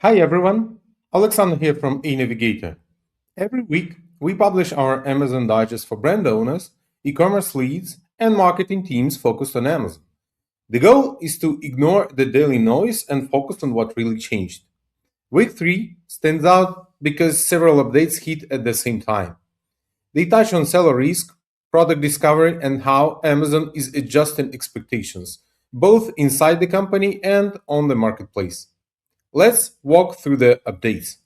Hi everyone, Alexander here from ANavigator. Every week, we publish our Amazon Digest for brand owners, e-commerce leads, and marketing teams focused on Amazon. The goal is to ignore the daily noise and focus on what really changed. Week 3 stands out because several updates hit at the same time. They touch on seller risk, product discovery, and how Amazon is adjusting expectations, both inside the company and on the marketplace. Let's walk through the updates.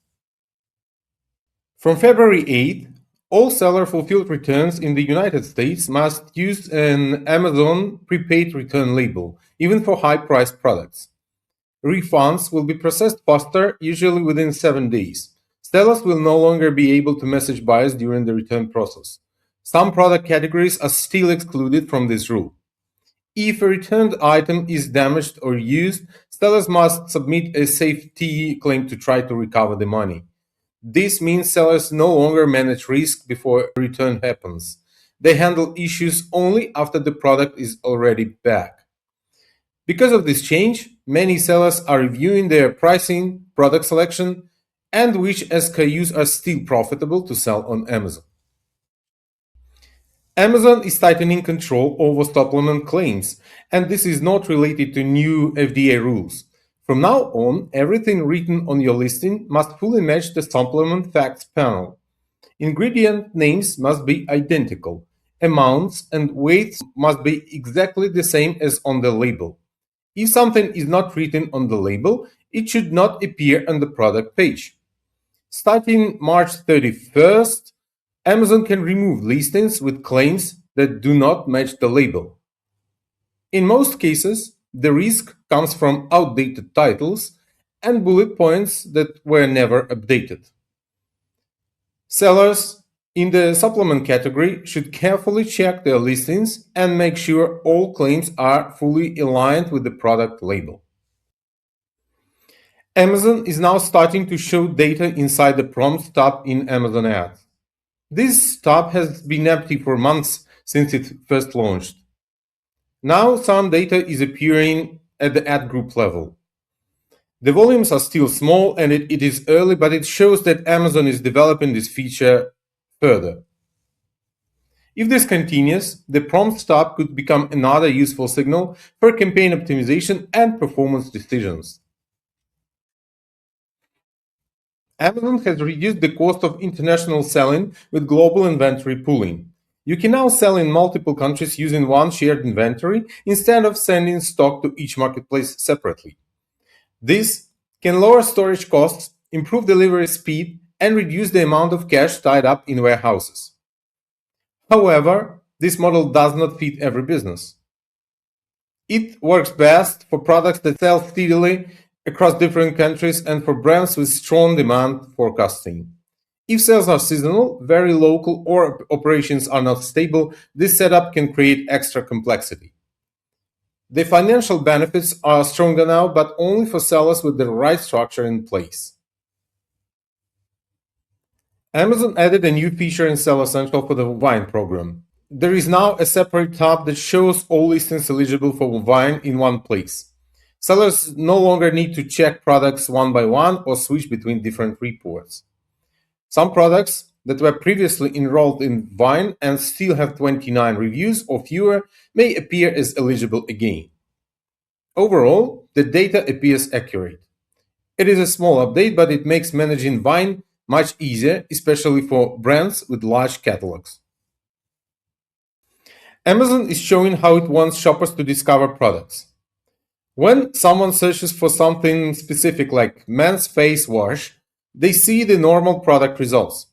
From February 8th, all seller fulfilled returns in the United States must use an Amazon prepaid return label, even for high priced products. Refunds will be processed faster, usually within 7 days. Sellers will no longer be able to message buyers during the return process. Some product categories are still excluded from this rule. If a returned item is damaged or used, sellers must submit a safety claim to try to recover the money. This means sellers no longer manage risk before a return happens. They handle issues only after the product is already back. Because of this change, many sellers are reviewing their pricing, product selection, and which SKUs are still profitable to sell on Amazon. Amazon is tightening control over supplement claims, and this is not related to new FDA rules. From now on, everything written on your listing must fully match the supplement facts panel. Ingredient names must be identical. Amounts and weights must be exactly the same as on the label. If something is not written on the label, it should not appear on the product page. Starting March 31st, Amazon can remove listings with claims that do not match the label. In most cases, the risk comes from outdated titles and bullet points that were never updated. Sellers in the supplement category should carefully check their listings and make sure all claims are fully aligned with the product label. Amazon is now starting to show data inside the Prompts tab in Amazon Ads. This tab has been empty for months since it first launched. Now some data is appearing at the ad group level. The volumes are still small and it is early, but it shows that Amazon is developing this feature further. If this continues, the Prompts tab could become another useful signal for campaign optimization and performance decisions. Amazon has reduced the cost of international selling with global inventory pooling. You can now sell in multiple countries using one shared inventory instead of sending stock to each marketplace separately. This can lower storage costs, improve delivery speed, and reduce the amount of cash tied up in warehouses. However, this model does not fit every business. It works best for products that sell steadily across different countries and for brands with strong demand forecasting. If sales are seasonal, very local, or operations are not stable, this setup can create extra complexity. The financial benefits are stronger now, but only for sellers with the right structure in place. Amazon added a new feature in Seller Central for the Wine program. There is now a separate tab that shows all listings eligible for wine in one place. Sellers no longer need to check products one by one or switch between different reports. Some products that were previously enrolled in Wine and still have 29 reviews or fewer may appear as eligible again. Overall, the data appears accurate. It is a small update, but it makes managing Wine much easier, especially for brands with large catalogs. Amazon is showing how it wants shoppers to discover products. When someone searches for something specific like men's face wash, they see the normal product results.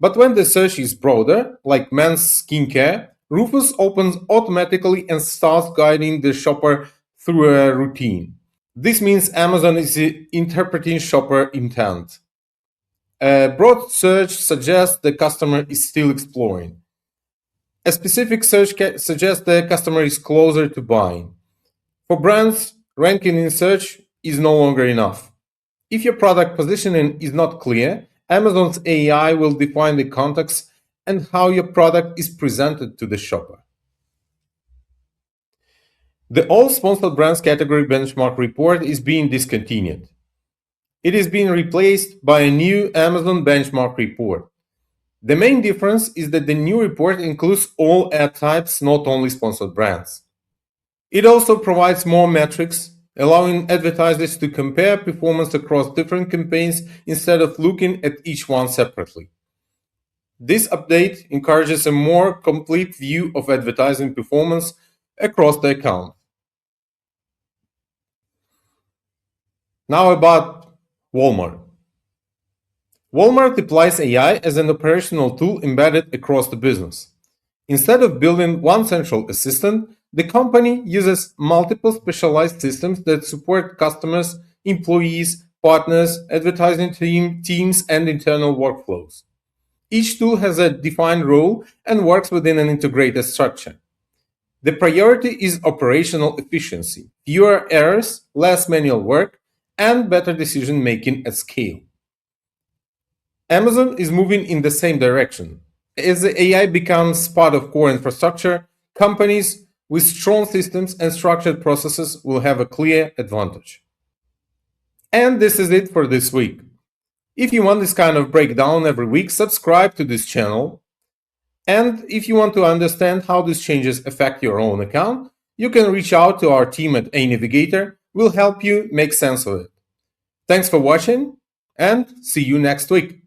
But when the search is broader, like men's skincare, Rufus opens automatically and starts guiding the shopper through a routine. This means Amazon is interpreting shopper intent. A broad search suggests the customer is still exploring. A specific search suggests the customer is closer to buying. For brands, ranking in search is no longer enough. If your product positioning is not clear, Amazon's AI will define the context and how your product is presented to the shopper. The All Sponsored Brands category benchmark report is being discontinued. It is being replaced by a new Amazon benchmark report. The main difference is that the new report includes all ad types, not only sponsored brands. It also provides more metrics, allowing advertisers to compare performance across different campaigns instead of looking at each one separately. This update encourages a more complete view of advertising performance across the account. Now about Walmart. Walmart applies AI as an operational tool embedded across the business. Instead of building one central assistant, the company uses multiple specialized systems that support customers, employees, partners, advertising teams, and internal workflows. Each tool has a defined role and works within an integrated structure. The priority is operational efficiency, fewer errors, less manual work, and better decision making at scale. Amazon is moving in the same direction. As the AI becomes part of core infrastructure, companies with strong systems and structured processes will have a clear advantage. And this is it for this week. If you want this kind of breakdown every week, subscribe to this channel. And if you want to understand how these changes affect your own account, you can reach out to our team at ANavigator. We'll help you make sense of it. Thanks for watching and see you next week.